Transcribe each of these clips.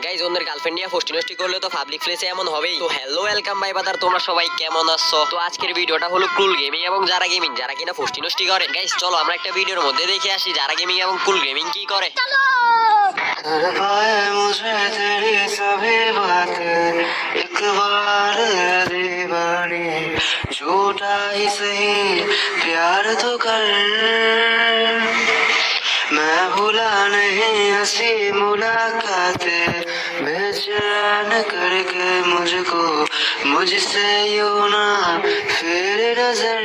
Guys ওদের girlfriend নিয়ে ফষ্টি নষ্টি করলে তো পাবলিক প্লেসে এমন হবেই। তো হ্যালো ওয়েলকাম ভাই বাদার, তোমরা সবাই কেমন আছো? তো আজকের ভিডিওটা হলো কুল গেমিং এবং যারা গেমিং, যারা কিনা ফষ্টি নষ্টি করে। গাইজ চলো আমরা একটা ভিডিওর মধ্যে দেখে আসি যারা গেমিং এবং কুল গেমিং কি করে। झूठा ही सही प्यार तो कर, मैं भूला नहीं हंसी मुलाकातें, बेचैन करके मुझको मुझसे यूं ना फिर नजर।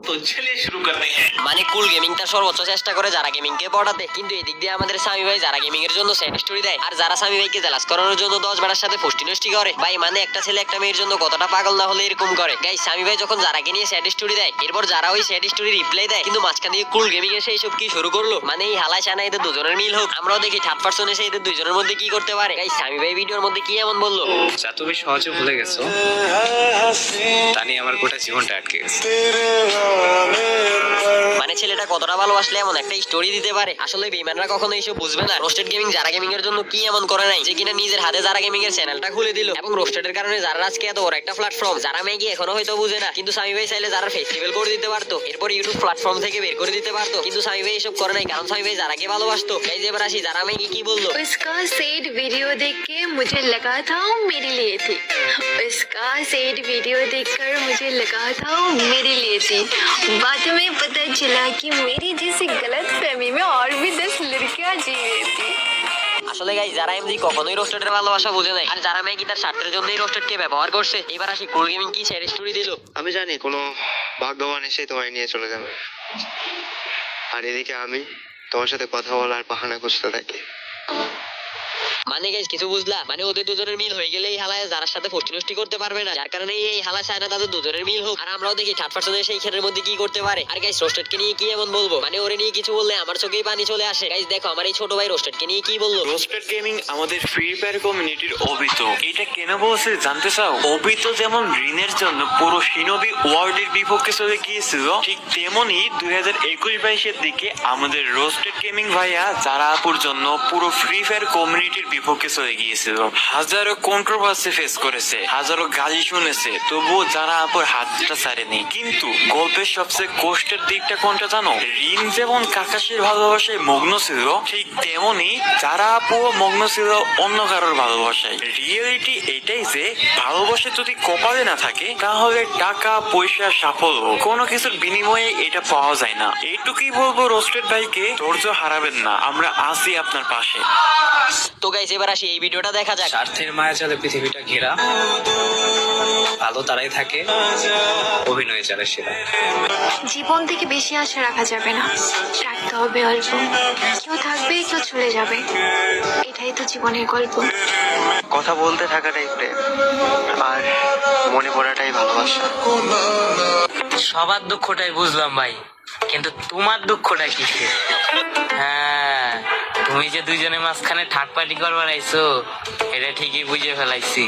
तो चलिए शुरू करते हैं। মানে কুল গেমিং তার সর্বোচ্চ চেষ্টা করে যারা গেমিং কে পড়াতে, কিন্তু এদিক দিয়ে আমাদের স্বামী ভাই যারা গেমিং এর জন্য স্যাড স্টোরি দেয়, আর যারা স্বামী ভাইকে জেলাস করানোর জন্য 10 বেড়ার সাথে ফষ্টি নষ্টি করে। ভাই মানে একটা ছেলে একটা মেয়ের জন্য কতটা পাগল না হলে এরকম করে। গাইস স্বামী ভাই যখন যারাকে নিয়ে স্যাড স্টোরি দেয়, এরপর যারা ওই স্যাড স্টোরি রিপ্লাই দেয়, কিন্তু মাঝখান দিয়ে কুল গেমিং এসে এইসব কি শুরু করলো। মানে এই হালায় সানা এদের দুজনের মিল হোক, আমরাও দেখি থার্ড পারসন এসে এদের দুজনের মধ্যে কি করতে পারে। গাইস স্বামী ভাই ভিডিওর মধ্যে কি এমন বললো, যা তুমি সহজে ভুলে গেছো তা নিয়ে আমার গোটা জীবনটা আটকে গেছে। মানে ছেলেটা কতটা ভালোবাসলে এমন একটা স্টোরি দিতে পারে। আসলে বেঈমানরা কখনো এইসব বুঝবে না। রোস্টেড গেমিং যারা গেমিং এর জন্য কি এমন করে নাই যে কিনা নিজের হাতে যারা গেমিং এর চ্যানেলটা খুলে দিল, এবং রোস্টেডের কারণে যারা আজকে এত বড় একটা প্ল্যাটফর্ম, যারা ম্যাগি এখনো হয়তো বুঝে না, কিন্তু স্বামী ভাই চাইলে যারা ফেস্টিভ্যাল করে দিতে পারতো, এরপর ইউটিউব প্ল্যাটফর্ম থেকে বের করে দিতে পারতো, কিন্তু স্বামী ভাই এসব করে নাই, কারণ স্বামী ভাই যারাকে ভালোবাসতো। এই যে এবার আসি যারা ম্যাগি কি বললো। उसका सैड वीडियो देख के मुझे लगा था वो मेरे लिए थी। उसका सैड वीडियो देखकर मुझे लगा था वो मेरे लिए थी। बाद में पता चला कि मेरी जैसी गलत फहमी में और भी 10 लड़कियां जी रही थी। আসলে গাইস যারা এমজি কখনোই রোস্টেডের ভালোবাসা বুঝে নাই, আর যারা ম্যাগি তার স্বার্থের জন্যই রোস্টেডকে ব্যবহার করছে। এবার আসি কুল গেমিং কি স্যাড স্টোরি দিল। আমি জানি কোনো ভাগ্যবান এসে তোমায় নিয়ে চলে যাবে, আর এদিকে আমি তোমার সাথে কথা বলার বাহানা খুঁজতে থাকি। মানে গাইস কিছু বুঝলা, মানে ওদের দুজনের মিল হয়ে গেলে এই হালায় যার সাথে ফষ্টি নষ্টি করতে পারবে না, যার কারণে এই হালা চায় না তাদের দুজনের মিল হোক। আর আমরাও দেখি থার্ড পারসন এসে এই খেলের মধ্যে কি করতে পারে। আর গাইস রোস্টেডকে নিয়ে কি এমন বলবো, মানে ওরে নিয়ে কিছু বললে আমার চোখেই পানি চলে আসে। গাইস দেখো আমার এই ছোট ভাই রোস্টেডকে নিয়ে কি বললো। রোস্টেড গেমিং আমাদের ফ্রি ফায়ার কমিউনিটির অবিত। এটা কেন বলছে জানতে চাও? অবিত যেমন ঋণের জন্য পুরো সিনোবি ওয়ার্ল্ডের বিপক্ষে চলে গিয়েছিল, ঠিক তেমনি 2021-22 দিকে আমাদের রোস্টেড গেমিং ভাইয়া যারা আপুর জন্য পুরো ফ্রি ফায়ার কমিউনিটির বিপক্ষে চলে গিয়েছিল। হাজারো কন্ট্রোভার্সি ফেস করেছে, হাজারো গালি শুনেছে, তবুও যারা আপুর হাতটা ছাড়েনি। কিন্তু গল্পের সবচেয়ে কষ্টের দিকটা কোনটা জানো? রিন যেমন কাকাশির ভালোবাসায় মগ্ন ছিল, ঠিক তেমনি যারা আপু মগ্ন ছিল অন্য কারোর ভালোবাসায়। রিয়েলিটি এটাই যে ভালোবাসা যদি কপালে না থাকে, তাহলে টাকা পয়সা সাফল্য কোনো কিছুর বিনিময়ে এটা পাওয়া যায় না। এইটুকুই বলবো রোস্টেড ভাইকে, ধৈর্য হারাবেন না, আমরা আছি আপনার পাশে। তো গাইস এবার আসি এই ভিডিওটা দেখা যাক। স্বার্থের মায়াজালে পৃথিবীটা ঘেরা, ভালো তারাই থাকে, অভিনয় চালে সেরা। জীবন থেকে বেশি আশা রাখা যাবে না, রাখতে হবে অল্প। কেউ থাকবে কেউ চলে যাবে, এটাই তো জীবনের গল্প। কথা বলতে থাকাটাই প্রেম, আর মনে পড়াটাই ভালোবাসা। সবার দুঃখটাই বুঝলাম ভাই, কিন্তু তোমার দুঃখটা কিসের? হ্যাঁ, তুমি যে দুইজনের মাঝখানে থার্ড পার্টি করবার আইছো, এটা ঠিকই বুঝে ফেলাইছি।